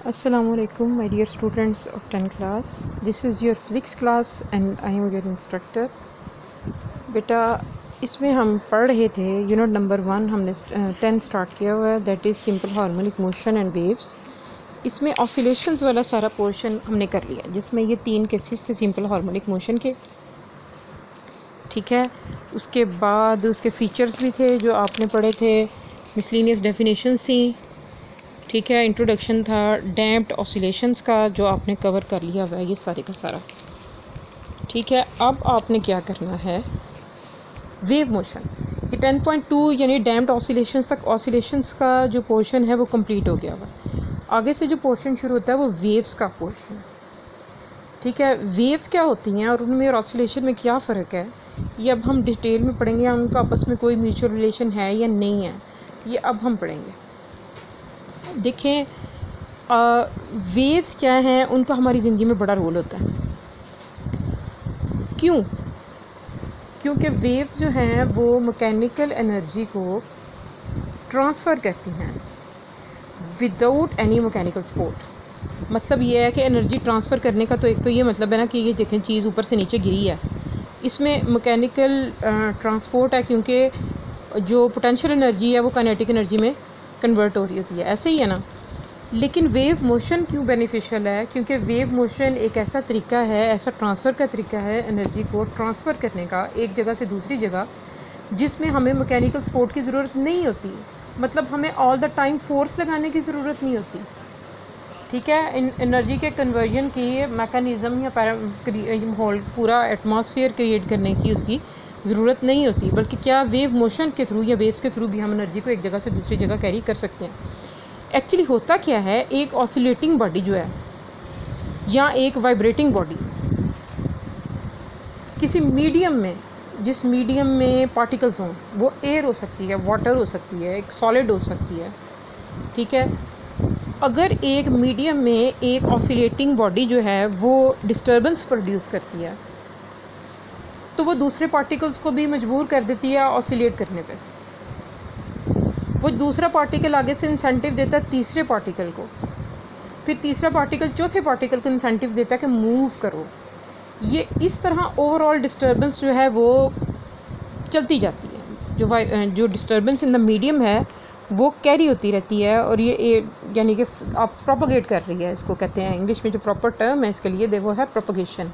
Assalamualaikum my dear students of 10th class. This is your physics class and I am your instructor. बेटा इसमें हम पढ़ रहे थे यूनिट नंबर 1 हमने 10 स्टार्ट किया हुआ है, that is simple harmonic motion and waves. इसमें ऑसिलेशंस वाला सारा पोर्शन हमने कर लिया, जिसमें ये 3 केसेस थे सिंपल हार्मोनिक मोशन के। ठीक है, उसके बाद उसके फीचर्स भी थे जो आपने पढ़े थे, मिसलिनियस डेफिनेशंस थी। ठीक है, इंट्रोडक्शन था डैम्प्ड ऑसिलेशंस का जो आपने कवर कर लिया हुआ है ये सारे का सारा। ठीक है, अब आपने क्या करना है, वेव मोशन ये 10.2 यानी डैम्प्ड ऑसिलेशंस तक ऑसिलेशंस का जो पोर्शन है वो कंप्लीट हो गया हुआ है। आगे से जो पोर्शन शुरू होता है वो वेव्स का पोर्शन है। ठीक है, वेव्स क्या होती हैं और उनमें और ऑसिलेशन में क्या फ़र्क है, ये अब हम डिटेल में पढ़ेंगे। उनका आपस में कोई म्यूचुअल रिलेशन है या नहीं है, ये अब हम पढ़ेंगे। देखें, वेव्स क्या हैं, उनका हमारी ज़िंदगी में बड़ा रोल होता है। क्यों? क्योंकि वेव्स जो हैं वो मैकेनिकल एनर्जी को ट्रांसफ़र करती हैं विदाउट एनी मैकेनिकल सपोर्ट। मतलब ये है कि एनर्जी ट्रांसफ़र करने का तो एक तो ये मतलब है ना कि ये देखें चीज़ ऊपर से नीचे गिरी है, इसमें मैकेनिकल ट्रांसपोर्ट है, क्योंकि जो पोटेंशियल एनर्जी है वो काइनेटिक एनर्जी में कन्वर्ट हो रही होती है, ऐसे ही है ना। लेकिन वेव मोशन क्यों बेनिफिशियल है? क्योंकि वेव मोशन एक ऐसा तरीका है, ऐसा ट्रांसफ़र का तरीका है एनर्जी को ट्रांसफ़र करने का एक जगह से दूसरी जगह, जिसमें हमें मैकेनिकल सपोर्ट की ज़रूरत नहीं होती। मतलब हमें ऑल द टाइम फोर्स लगाने की ज़रूरत नहीं होती। ठीक है, इन एनर्जी के कन्वर्जन की मैकेनिज़्म या होल पूरा एटमॉस्फेयर क्रिएट करने की उसकी ज़रूरत नहीं होती, बल्कि क्या वेव मोशन के थ्रू या वेव्स के थ्रू भी हम एनर्जी को एक जगह से दूसरी जगह कैरी कर सकते हैं। एक्चुअली होता क्या है, एक ऑसिलेटिंग बॉडी जो है या एक वाइब्रेटिंग बॉडी किसी मीडियम में, जिस मीडियम में पार्टिकल्स हों, वो एयर हो सकती है, वाटर हो सकती है, एक सॉलिड हो सकती है। ठीक है, अगर एक मीडियम में एक ऑसिलेटिंग बॉडी जो है वो डिस्टर्बेंस प्रोड्यूस करती है तो वो दूसरे पार्टिकल्स को भी मजबूर कर देती है ऑसिलेट करने पे। वो दूसरा पार्टिकल आगे से इंसेंटिव देता है तीसरे पार्टिकल को, फिर तीसरा पार्टिकल चौथे पार्टिकल को इंसेंटिव देता है कि मूव करो। ये इस तरह ओवरऑल डिस्टर्बेंस जो है वो चलती जाती है। जो डिस्टर्बेंस इन द मीडियम है वो कैरी होती रहती है, और ये यानी कि आप प्रोपोगेट कर रही है, इसको कहते हैं इंग्लिश में जो प्रॉपर टर्म है इसके लिए वो है प्रोपोगेशन।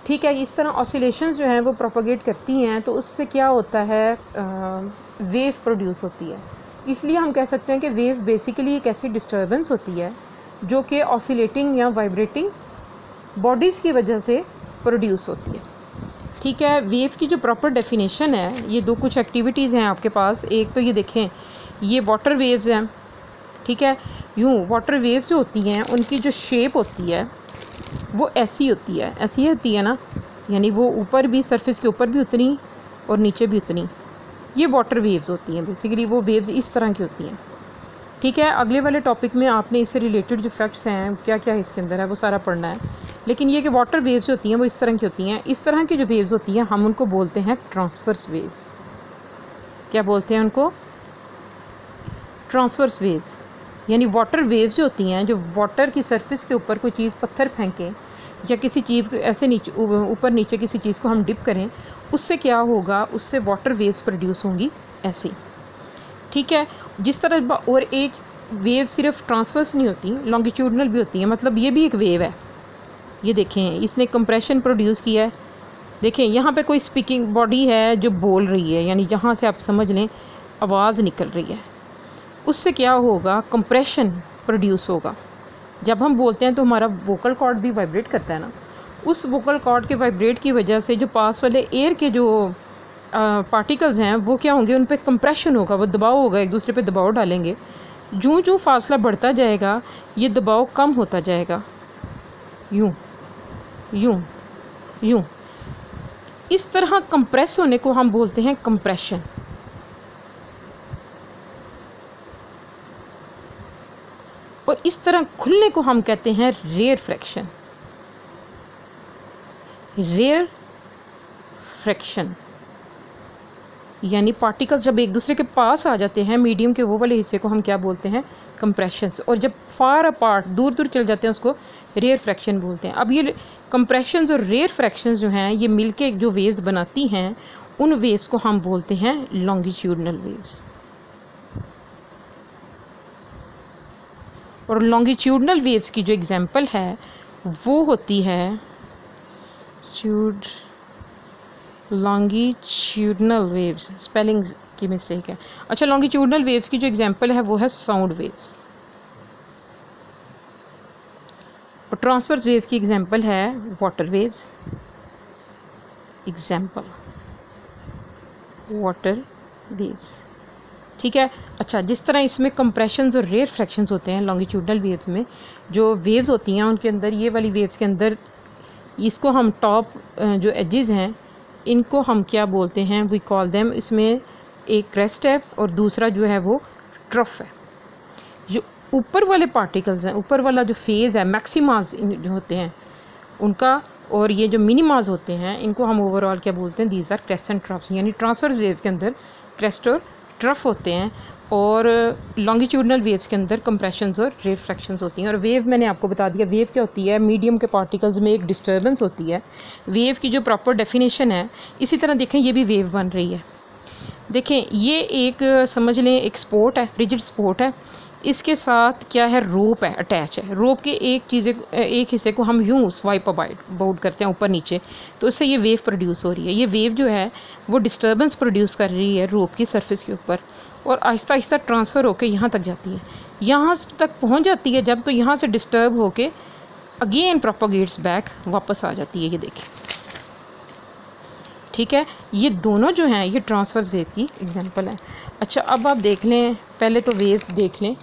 ठीक है, इस तरह ऑसिलेशंस जो हैं वो प्रोपोगेट करती हैं, तो उससे क्या होता है, वेव प्रोड्यूस होती है। इसलिए हम कह सकते हैं कि वेव बेसिकली एक ऐसी डिस्टर्बेंस होती है जो कि ऑसिलेटिंग या वाइब्रेटिंग बॉडीज़ की वजह से प्रोड्यूस होती है। ठीक है, वेव की जो प्रॉपर डेफिनेशन है, ये दो कुछ एक्टिविटीज़ हैं आपके पास। एक तो ये देखें, ये वाटर वेव्स हैं। ठीक है, यूँ वाटर वेव्स जो होती हैं उनकी जो शेप होती है वो ऐसी होती है ना, यानी वो ऊपर भी, सरफेस के ऊपर भी उतनी और नीचे भी उतनी, ये वाटर वेव्स होती हैं। बेसिकली वो वेव्स इस तरह की होती हैं। ठीक है, अगले वाले टॉपिक में आपने इससे रिलेटेड जो फैक्ट्स हैं क्या क्या इसके अंदर है वो सारा पढ़ना है। लेकिन ये कि वाटर वेव्स होती हैं वो इस तरह की होती हैं। इस तरह की जो वेव्स होती हैं हम उनको बोलते हैं ट्रांसवर्स वेव्स। क्या बोलते हैं उनको? Transverse waves. यानी वाटर वेव्स जो होती हैं, जो वाटर की सरफेस के ऊपर कोई चीज़, पत्थर फेंकें या किसी चीज़ ऐसे नीचे ऊपर नीचे किसी चीज़ को हम डिप करें, उससे क्या होगा, उससे वाटर वेव्स प्रोड्यूस होंगी ऐसे। ठीक है, जिस तरह और एक वेव सिर्फ ट्रांसवर्स नहीं होती, लॉन्गिट्यूडनल भी होती है। मतलब ये भी एक वेव है। ये देखें, इसने कंप्रेशन प्रोड्यूस किया है। देखें, यहाँ पे कोई स्पीकिंग बॉडी है जो बोल रही है, यानी जहाँ से आप समझ लें आवाज़ निकल रही है, उससे क्या होगा, कंप्रेशन प्रोड्यूस होगा। जब हम बोलते हैं तो हमारा वोकल कॉर्ड भी वाइब्रेट करता है ना, उस वोकल कॉर्ड के वाइब्रेट की वजह से जो पास वाले एयर के जो पार्टिकल्स हैं वो क्या होंगे, उन पे कंप्रेशन होगा, वो दबाव होगा, एक दूसरे पे दबाव डालेंगे। जूँ जूँ फासला बढ़ता जाएगा ये दबाव कम होता जाएगा, यूँ यूँ यूँ। इस तरह कंप्रेस होने को हम बोलते हैं कंप्रेशन। और इस तरह खुलने को हम कहते हैं रेयर फ्रैक्शन। Rare fraction. यानी पार्टिकल्स जब एक दूसरे के पास आ जाते हैं मीडियम के, वो वाले हिस्से को हम क्या बोलते हैं, कंप्रेशंस। और जब फार अपार्ट दूर दूर चले जाते हैं उसको रेयरफैक्शन बोलते हैं। अब ये कंप्रेशंस और रेयरफैक्शंस जो हैं ये मिलके जो वेव्स बनाती हैं, उन वेव्स को हम बोलते हैं लॉन्गिट्यूडनल वेव्स। और लॉन्गिट्यूडनल वेव्स की जो एग्जांपल है वो होती है लॉन्गिट्यूडनल वेव्स, स्पेलिंग की मिस्टेक है। अच्छा, लॉन्गिट्यूडनल वेव्स की जो एग्जांपल है वो है साउंड वेव्स। और ट्रांसवर्स वेव की एग्जांपल है water waves. Example water waves, ठीक है। अच्छा, जिस तरह इसमें कंप्रेशंस और रेयरफैक्शंस होते हैं लॉन्गिट्यूडनल वेव्स में, जो वेव्स होती हैं उनके अंदर, ये वाली वेव्स के अंदर इसको हम टॉप जो एजेस हैं इनको हम क्या बोलते हैं, वी कॉल देम, इसमें एक क्रेस्ट है और दूसरा जो है वो ट्रफ है। जो ऊपर वाले पार्टिकल्स हैं, ऊपर वाला जो फेज़ है, मैक्सिमाज जो होते हैं उनका, और ये जो मिनिमाज होते हैं इनको हम ओवरऑल क्या बोलते हैं, these are crest and troughs. यानी ट्रांसवर्स वेव के अंदर क्रेस्ट और ट्रफ होते हैं और लॉन्गिट्यूडनल वेव्स के अंदर कंप्रेशंस और रेयरफैक्शंस होती हैं। और वेव मैंने आपको बता दिया, वेव क्या होती है, मीडियम के पार्टिकल्स में एक डिस्टर्बेंस होती है। वेव की जो प्रॉपर डेफिनेशन है, इसी तरह देखें ये भी वेव बन रही है। देखें ये एक समझ लें एक स्पोर्ट है, रिजिड स्पोर्ट है, इसके साथ क्या है, रोप है, अटैच है। रोप के एक हिस्से को हम यूँ स्वाइप अबाउट करते हैं ऊपर नीचे, तो इससे ये वेव प्रोड्यूस हो रही है। ये वेव जो है वो डिस्टर्बेंस प्रोड्यूस कर रही है रोप की सरफेस के ऊपर, और आहिस्ता आहिस्ता ट्रांसफ़र होकर यहाँ तक जाती है। यहाँ तक पहुँच जाती है जब, तो यहाँ से डिस्टर्ब होके अगेन प्रोपोगेट्स बैक, वापस आ जाती है। ये देखिए, ठीक है। ये दोनों जो हैं ये ट्रांसवर्स वेव की एग्जांपल है। अच्छा, अब आप देख लें, पहले तो वेव्स देख लें।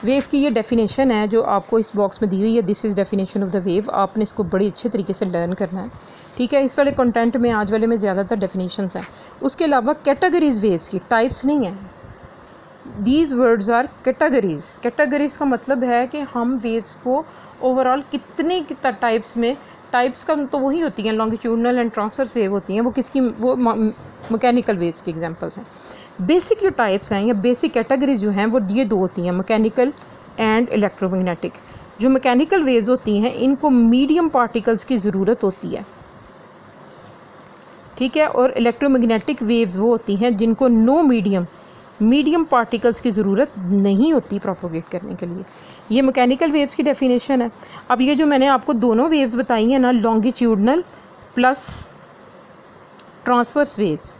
वेव की ये डेफिनेशन है जो आपको इस बॉक्स में दी हुई है, this is definition of the wave. आपने इसको बड़ी अच्छे तरीके से लर्न करना है, ठीक है। इस वाले कंटेंट में, आज वाले में ज़्यादातर डेफिनेशंस हैं। उसके अलावा कैटेगरीज वेव्स की, टाइप्स नहीं हैं। These words are categories. Categories का मतलब है कि हम वेव्स को ओवरऑल कितने टाइप्स में, टाइप्स का तो वही होती हैं, लॉन्गिट्यूडनल एंड ट्रांसवर्स वेव होती हैं, वो किसकी, वो मैकेनिकल वेव्स की एग्जांपल्स हैं। बेसिक जो टाइप्स हैं या बेसिक कैटेगरीज जो हैं वो ये दो होती हैं, मैकेनिकल एंड इलेक्ट्रोमैग्नेटिक। जो मैकेनिकल वेव्स होती हैं इनको मीडियम पार्टिकल्स की ज़रूरत होती है, ठीक है। और इलेक्ट्रोमैग्नेटिक वेव्स वो होती हैं जिनको नो मीडियम पार्टिकल्स की ज़रूरत नहीं होती प्रोपोगेट करने के लिए। ये मैकेनिकल वेव्स की डेफिनेशन है। अब ये जो मैंने आपको दोनों वेव्स बताई हैं ना, लॉन्गिट्यूडनल प्लस ट्रांसवर्स वेव्स,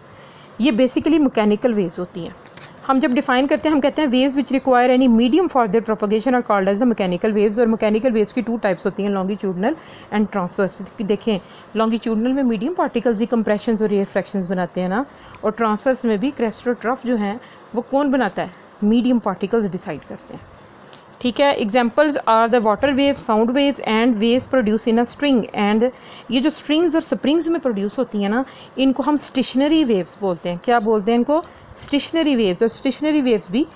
ये बेसिकली मैकेनिकल वेव्स होती हैं। हम जब डिफाइन करते हैं हम कहते हैं waves which require any medium for their propagation are called as the mechanical waves. और मैकेनिकल वेव्स की टू टाइप्स होती हैं, लॉन्गिट्यूडनल एंड ट्रांसवर्स। देखें, लॉन्गिट्यूडनल में मीडियम पार्टिकल्स ही कंप्रेशंस और रेयरफैक्शंस बनाते हैं ना, और ट्रांसवर्स में भी क्रेस्ट और ट्रफ जो हैं वो कौन बनाता है, मीडियम पार्टिकल्स डिसाइड करते हैं, ठीक है। Examples are the water waves, sound waves and waves produce in a string. And ये जो स्ट्रिंग्स और स्प्रिंग्स में प्रोड्यूस होती हैं ना, इनको हम स्टेशनरी वेव्स बोलते हैं। क्या बोलते हैं इनको, स्टेशनरी वेव्स। और स्टेशनरी वेव्स भी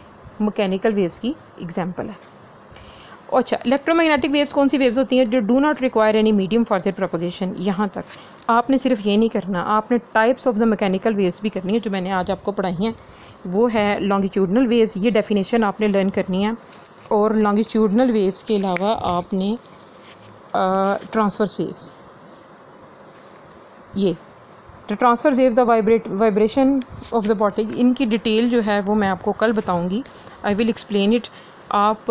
मैकेनिकल वेव्स की एग्जांपल है। अच्छा, इलेक्ट्रोमैग्नेटिक वेव्स कौन सी वेव्स होती हैं, जो do not require any medium for their propagation. यहाँ तक आपने सिर्फ ये नहीं करना, आपने types of the mechanical waves भी करनी है, जो मैंने आज आपको पढ़ाई हैं। वो है लॉन्गिट्यूडनल वेव्स, ये डेफिनेशन आपने लर्न करनी है। और लॉन्गिट्यूडनल वेव्स के अलावा आपने ट्रांसवर्स वेव्स, ये transfer wave the vibration of the body, इनकी डिटेल जो है वो मैं आपको कल बताऊंगी। I will explain it. आप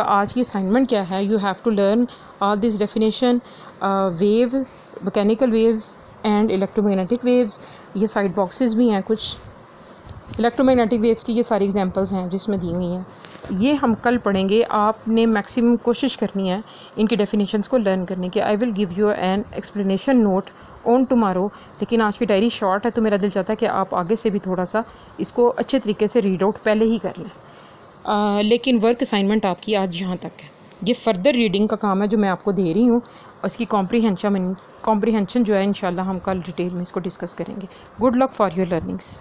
आज की असाइनमेंट क्या है, you have to learn all this definition, wave, mechanical waves and electromagnetic waves. ये साइड बॉक्सेस भी हैं कुछ इलेक्ट्रोमैग्नेटिक वेव्स की, ये सारी एग्जांपल्स हैं जिसमें दी हुई हैं। ये हम कल पढ़ेंगे। आपने मैक्सिमम कोशिश करनी है इनकी डेफिनेशंस को लर्न करने की। I will give you an explanation note on tomorrow. लेकिन आज की डायरी शॉर्ट है तो मेरा दिल चाहता है कि आप आगे से भी थोड़ा सा इसको अच्छे तरीके से रीड आउट पहले ही कर लें। लेकिन वर्क असाइनमेंट आपकी आज यहाँ तक है। ये फर्दर रीडिंग का काम है जो मैं आपको दे रही हूँ। इसकी कॉम्प्रीहेंशन जो है इंशाल्लाह हम कल डिटेल में इसको डिस्कस करेंगे। Good luck for your learnings.